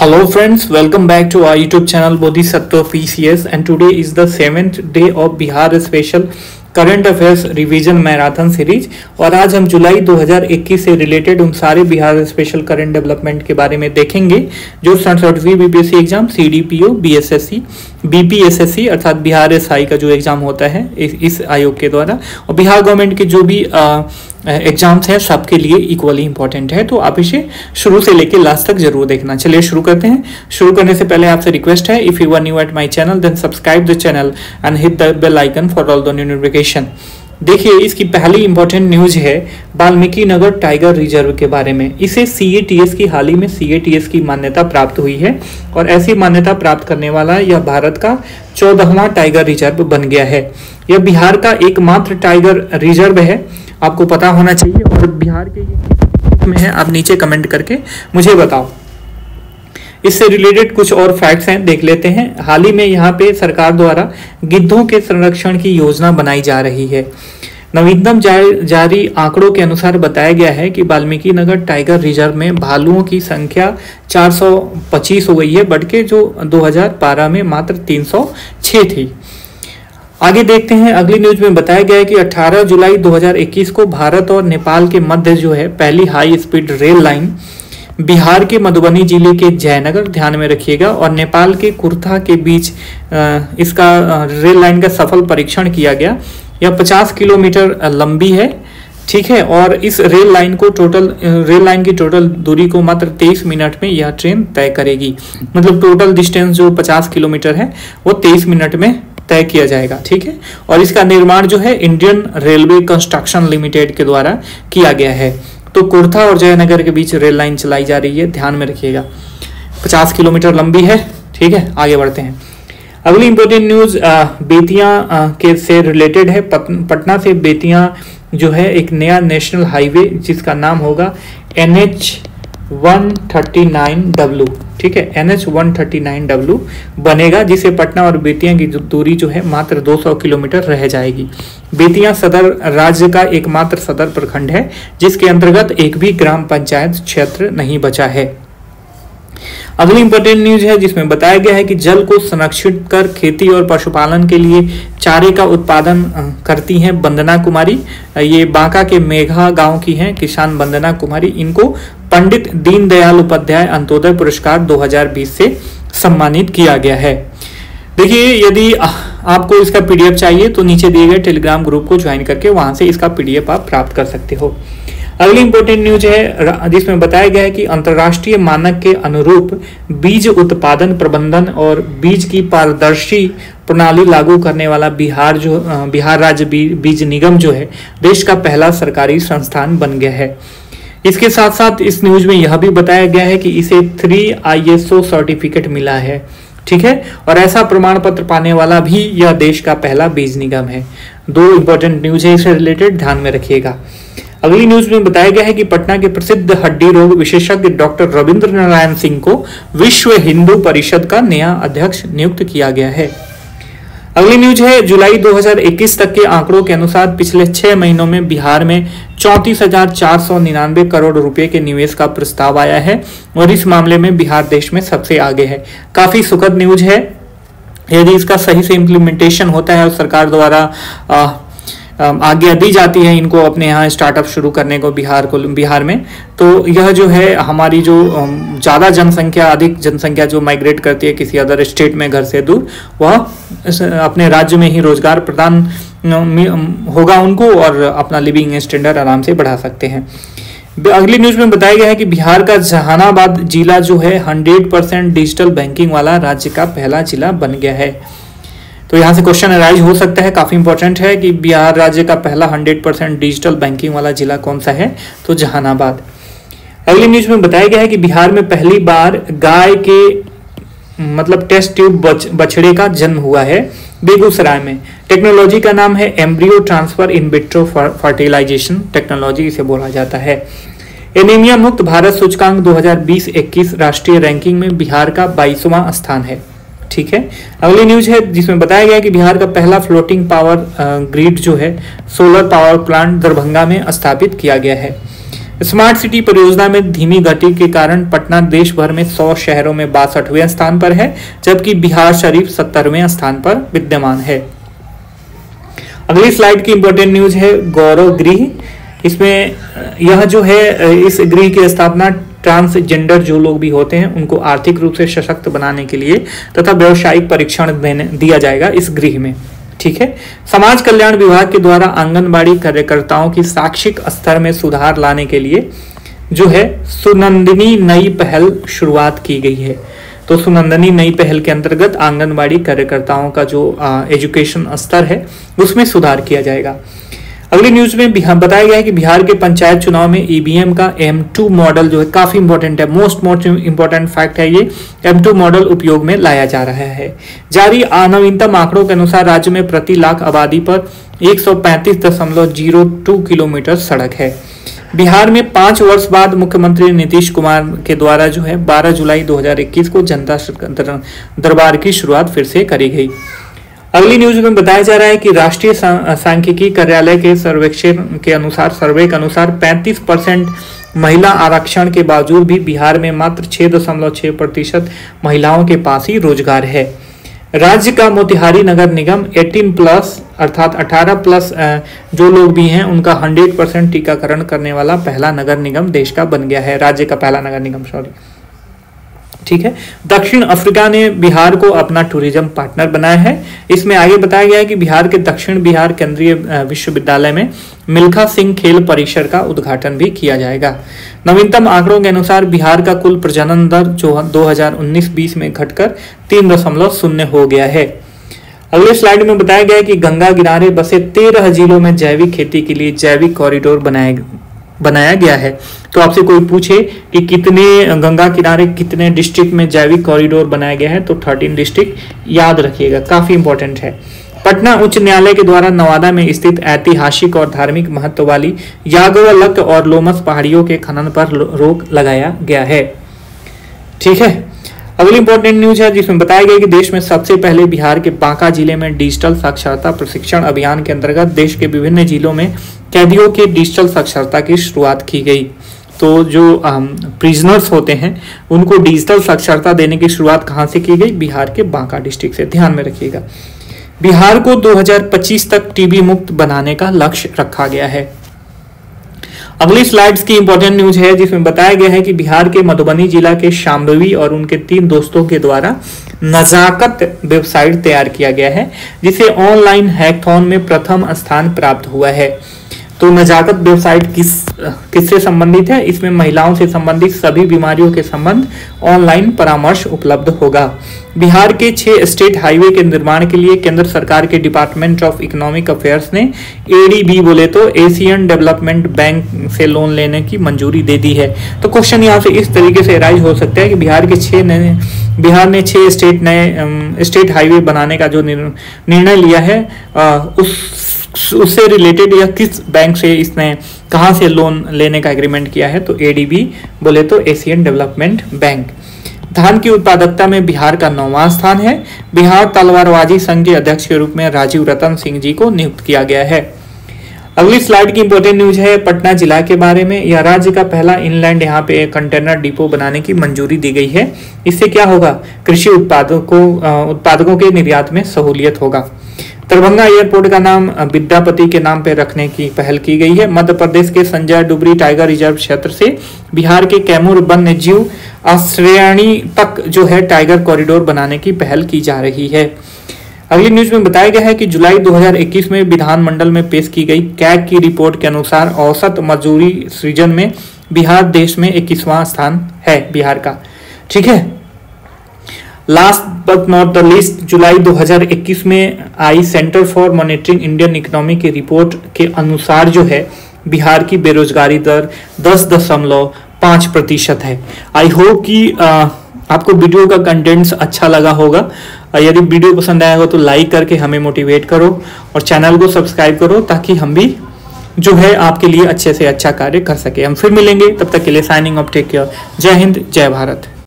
Hello friends, welcome back to our YouTube channel Bodhisattva PCS, and today is the 7th day of Bihar Special current affairs revision marathon series. और आज हम जुलाई 2021 से related उन सारे Bihar special current development के बारे में देखेंगे जो 67वीं BPSC exam, CDPO, BSSC, BPSSC अर्थात बिहार एसआई का जो एग्जाम होता है इस आयोग के द्वारा, और बिहार गवर्नमेंट के जो भी एग्जाम्स हैं सबके लिए इक्वली इंपॉर्टेंट है। तो आप इसे शुरू से लेकर लास्ट तक जरूर देखना। चलिए शुरू करते हैं। शुरू करने से पहले आपसे रिक्वेस्ट है, if you are new at my channel then subscribe the channel and hit the bell icon for all the new notification. देखिए, इसकी पहली इंपॉर्टेंट न्यूज है वाल्मीकि नगर टाइगर रिजर्व के बारे में। इसे सीएटीएस की हाल ही में सीएटीएस की मान्यता प्राप्त हुई है और ऐसी मान्यता प्राप्त करने वाला यह भारत का 14वां टाइगर रिजर्व बन गया है। यह बिहार का एकमात्र टाइगर रिजर्व है, आपको पता होना चाहिए। और बिहार के ये में है, आप नीचे कमेंट करके मुझे बताओ। इससे रिलेटेड कुछ और फैक्ट्स हैं, देख लेते हैं। हाल ही में यहाँ पे सरकार द्वारा गिद्धों के संरक्षण की योजना बनाई जा रही है। नवीनतम जारी आंकड़ों के अनुसार बताया गया है कि वाल्मीकि नगर टाइगर रिजर्व में भालुओं की संख्या 425 हो गई है, बढ़ के जो 2012 में मात्र 306 थी। आगे देखते हैं, अगली न्यूज में बताया गया है कि 18 जुलाई 2021 को भारत और नेपाल के मध्य जो है पहली high speed rail line Bihar के मधुबनी जिले के जयनगर, ध्यान में रखिएगा, और नेपाल के कुर्था के बीच इसका रेल लाइन का सफल परीक्षण किया गया। यह 50 किलोमीटर लंबी है, ठीक है, और इस रेल लाइन की टोटल दूरी को मात्र 23 मिनट में यह ट्रेन तय करेगी। मतलब टोटल डिस्टेंस जो 50 किलोमीटर है वो 23 मिनट में तय किया जाएगा, ठीक है। और इसका निर्माण जो है इंडियन रेलवे कंस्ट्रक्शन लिमिटेड के द्वारा किया गया है। तो कुर्था और जयनगर के बीच रेल लाइन चलाई जा रही है, ध्यान में रखिएगा। 50 किलोमीटर लंबी है, ठीक है। आगे बढ़ते हैं। अगली इंपॉर्टेंट न्यूज बेतिया के से रिलेटेड है। पटना से बेतिया जो है एक नया नेशनल हाईवे जिसका नाम होगा NH139W, ठीक है, NH139W बनेगा, जिसे पटना और बेतिया की दूरी जो है मात्र 200 किलोमीटर रह जाएगी। बेतिया सदर राज्य का एकमात्र सदर प्रखंड है जिसके अंतर्गत एक भी ग्राम पंचायत क्षेत्र नहीं बचा है। अगली इंपॉर्टेंट न्यूज है जिसमें बताया गया है कि जल को संरक्षित कर खेती और पशुपालन के लिए चारे का उत्पादन करती हैं वंदना कुमारी। ये बांका के मेघा गांव की हैं किसान वंदना कुमारी। इनको पंडित दीनदयाल उपाध्याय अंत्योदय पुरस्कार 2020 से सम्मानित किया गया है। देखिए, यदि आपको इसका पीडीएफ चाहिए तो नीचे दिए गए टेलीग्राम ग्रुप को ज्वाइन करके वहां से इसका पीडीएफ आप प्राप्त कर सकते हो। अगली इंपॉर्टेंट न्यूज है जिसमें बताया गया है कि अंतर्राष्ट्रीय मानक के अनुरूप बीज उत्पादन प्रबंधन और बीज की पारदर्शी प्रणाली लागू करने वाला बिहार राज्य बीज निगम जो है देश का पहला सरकारी संस्थान बन गया है। इसके साथ साथ इस न्यूज में यह भी बताया गया है कि इसे 3 ISO सर्टिफिकेट मिला है, ठीक है, और ऐसा प्रमाण पत्र पाने वाला भी यह देश का पहला बीज निगम है। 2 इंपॉर्टेंट न्यूज है इससे रिलेटेड, ध्यान में रखिएगा। अगली न्यूज में बताया गया है कि पटना के प्रसिद्ध हड्डी रोग विशेषज्ञ डॉक्टर रविंद्र नारायण सिंह को विश्व हिंदू परिषद का नया अध्यक्ष नियुक्त किया गया है। अगली न्यूज है, जुलाई 2021 तक के आंकड़ों के अनुसार पिछले 6 महीनों में बिहार में 34,499 करोड़ रुपए के निवेश का प्रस्ताव आया है और इस मामले में बिहार देश में सबसे आगे है। काफी सुखद न्यूज है। यदि इसका सही से इम्प्लीमेंटेशन होता है और सरकार द्वारा आज्ञा दी जाती है इनको अपने यहाँ स्टार्टअप शुरू करने को बिहार में, तो यह जो है हमारी जो अधिक जनसंख्या जो माइग्रेट करती है किसी अदर स्टेट में घर से दूर, वह अपने राज्य में ही रोजगार प्रदान होगा उनको और अपना लिविंग स्टैंडर्ड आराम से बढ़ा सकते हैं। अगली न्यूज में बताया गया है कि बिहार का जहानाबाद जिला जो है 100% डिजिटल बैंकिंग वाला राज्य का पहला जिला बन गया है। तो यहाँ से क्वेश्चन अराइज हो सकता है, काफी इंपॉर्टेंट है कि बिहार राज्य का पहला 100% डिजिटल बैंकिंग वाला जिला कौन सा है, तो जहानाबाद। अगली न्यूज में बताया गया है कि बिहार में पहली बार गाय के मतलब टेस्ट ट्यूब बछड़े का जन्म हुआ है बेगूसराय में। टेक्नोलॉजी का नाम है embryo transfer in vitro fertilisation technology, इसे बोला जाता है। एनीमिया मुक्त भारत सूचकांक 2020-21 राष्ट्रीय रैंकिंग में बिहार का 22वां स्थान है, ठीक है। अगली न्यूज है जिसमें बताया गया कि बिहार का पहला फ्लोटिंग पावर ग्रिड जो है सोलर पावर प्लांट दरभंगा में स्थापित किया गया है। स्मार्ट सिटी परियोजना में धीमी गति के कारण पटना देश भर में 100 शहरों में 62वें स्थान पर है, जबकि बिहार शरीफ 70वें स्थान पर विद्यमान है। अगली स्लाइड की इंपॉर्टेंट न्यूज है गौरव गृह। इसमें यह जो है इस गृह की स्थापना ट्रांसजेंडर जो लोग भी होते हैं उनको आर्थिक रूप से सशक्त बनाने के लिए तथा व्यावसायिक परीक्षण दिया जाएगा इस गृह में। ठीक है। समाज कल्याण विभाग के द्वारा आंगनबाड़ी कार्यकर्ताओं की शैक्षिक स्तर में सुधार लाने के लिए जो है सुनंदिनी नई पहल शुरुआत की गई है। तो सुनंदिनी नई पहल के अंतर्गत आंगनबाड़ी कार्यकर्ताओं का जो एजुकेशन स्तर है उसमें सुधार किया जाएगा। अगली न्यूज में बताया गया है कि बिहार के पंचायत चुनाव में ईवीएम का M2 मॉडल जो है काफी इंपॉर्टेंट है, मोस्ट इंपॉर्टेंट फैक्ट है ये, M2 मॉडल उपयोग में लाया जा रहा है। जारी नवीनतम आंकड़ों के अनुसार राज्य में प्रति लाख आबादी पर 135.02 किलोमीटर सड़क है। बिहार में 5 वर्ष बाद मुख्यमंत्री नीतीश कुमार के द्वारा जो है 12 जुलाई 2021 को जनता दरबार की शुरुआत फिर से करी गई। अगली न्यूज में बताया जा रहा है कि राष्ट्रीय सांख्यिकी कार्यालय के सर्वेक्षण के अनुसार 35% महिला आरक्षण के बावजूद भी बिहार में मात्र 6.6% महिलाओं के पास ही रोजगार है। राज्य का मोतिहारी नगर निगम 18+ अर्थात 18+ जो लोग भी हैं उनका 100% टीकाकरण करने वाला पहला नगर निगम देश का बन गया है, राज्य का पहला नगर निगम, सॉरी। ठीक है। दक्षिण अफ्रीका ने बिहार को अपना टूरिज्म पार्टनर बनाया है। इसमें आगे बताया गया है कि बिहार के दक्षिण बिहार केंद्रीय विश्वविद्यालय में मिल्खा सिंह खेल परिसर का उद्घाटन भी किया जाएगा। नवीनतम आंकड़ों के अनुसार बिहार का कुल प्रजनन दर जो 2019-20 में घटकर 3.0 हो गया है। अगले स्लाइड में बताया गया है कि गंगा किनारे बसे 13 जिलों में जैविक खेती के लिए जैविक कॉरिडोर बनाया गया है। तो आपसे कोई पूछे कि कितने गंगा किनारे कितने डिस्ट्रिक्ट में जैविक कॉरिडोर बनाया गया है तो 13 डिस्ट्रिक्ट याद रखिएगा, काफी इंपॉर्टेंट है। पटना उच्च न्यायालय के द्वारा नवादा में स्थित ऐतिहासिक और धार्मिक महत्व वाली याज्ञवल्क और लोमस पहाड़ियों के खनन पर रोक लगाया गया है। ठीक है। अगली इंपॉर्टेंट न्यूज है जिसमें बताया गया कि देश में सबसे पहले बिहार के बांका जिले में डिजिटल साक्षरता प्रशिक्षण अभियान के अंतर्गत देश के विभिन्न जिलों में कैदियों के डिजिटल साक्षरता की शुरुआत की गई। तो जो प्रिजनर्स होते हैं उनको डिजिटल साक्षरता देने की शुरुआत कहां से की गई? बिहार के बांका डिस्ट्रिक्ट से, ध्यान में रखिएगा। बिहार को 2025 तक टीबी मुक्त बनाने का लक्ष्य रखा गया है। अगली स्लाइड्स की इंपॉर्टेंट न्यूज है जिसमें बताया गया है कि बिहार के मधुबनी जिला के शाम्भवी और उनके 3 दोस्तों के द्वारा नजाकत वेबसाइट तैयार किया गया है जिसे ऑनलाइन हैकथॉन में प्रथम स्थान प्राप्त हुआ है। तो नजाकत वेबसाइट किससे संबंधित है? इसमें महिलाओं से संबंधित सभी बीमारियों के संबंध ऑनलाइन परामर्श उपलब्ध होगा। बिहार के 6 स्टेट हाईवे के निर्माण के लिए केंद्र सरकार के डिपार्टमेंट ऑफ इकोनॉमिक अफेयर्स ने ADB बोले तो एशियन डेवलपमेंट बैंक से लोन लेने की मंजूरी दे दी है। तो क्वेश्चन यहाँ से इस तरीके से राइज हो सकता है कि बिहार ने 6 स्टेट हाईवे बनाने का जो निर्णय लिया है उससे रिलेटेड या किस बैंक से इसने कहां से लोन लेने का एग्रीमेंट किया है? तो ADB बोले तो एशियन डेवलपमेंट बैंक। धान की उत्पादकता में बिहार का 9वां स्थान है। बिहार तलवारबाजी संघ के अध्यक्ष के रूप में राजीव रतन सिंह जी को नियुक्त किया गया है। अगली स्लाइड की इंपॉर्टेंट न्यूज है पटना जिला के बारे में। यह राज्य का पहला इनलैंड यहाँ पे कंटेनर डिपो बनाने की मंजूरी दी गई है। इससे क्या होगा? कृषि उत्पादकों के निर्यात में सहूलियत होगा। दरभंगा एयरपोर्ट का नाम विद्यापति के नाम पर रखने की पहल की गई है। मध्य प्रदेश के संजय डुबरी टाइगर रिजर्व क्षेत्र से बिहार के कैमूर वन्य जीव आश्रयणी तक जो है टाइगर कॉरिडोर बनाने की पहल की जा रही है। अगली न्यूज में बताया गया है कि जुलाई 2021 में विधानमंडल में पेश की गई कैग की रिपोर्ट के अनुसार औसत मजदूरी सृजन में बिहार देश में 21वां स्थान है बिहार का। ठीक है। Last but not the least, जुलाई 2021 में आई Centre for Monitoring Indian Economy की रिपोर्ट के अनुसार जो है बिहार की बेरोजगारी दर 10.5% है। आई होप कि आपको वीडियो का कंटेंट्स अच्छा लगा होगा। यदि वीडियो पसंद आया हो तो लाइक करके हमें मोटिवेट करो और चैनल को सब्सक्राइब करो ताकि हम भी जो है आपके लिए अच्छे से अच्छा कार्य कर सके। हम फिर मिलेंगे, तब तक के लिए साइनिंग ऑफ, टेक केयर, जय हिंद, जय भारत।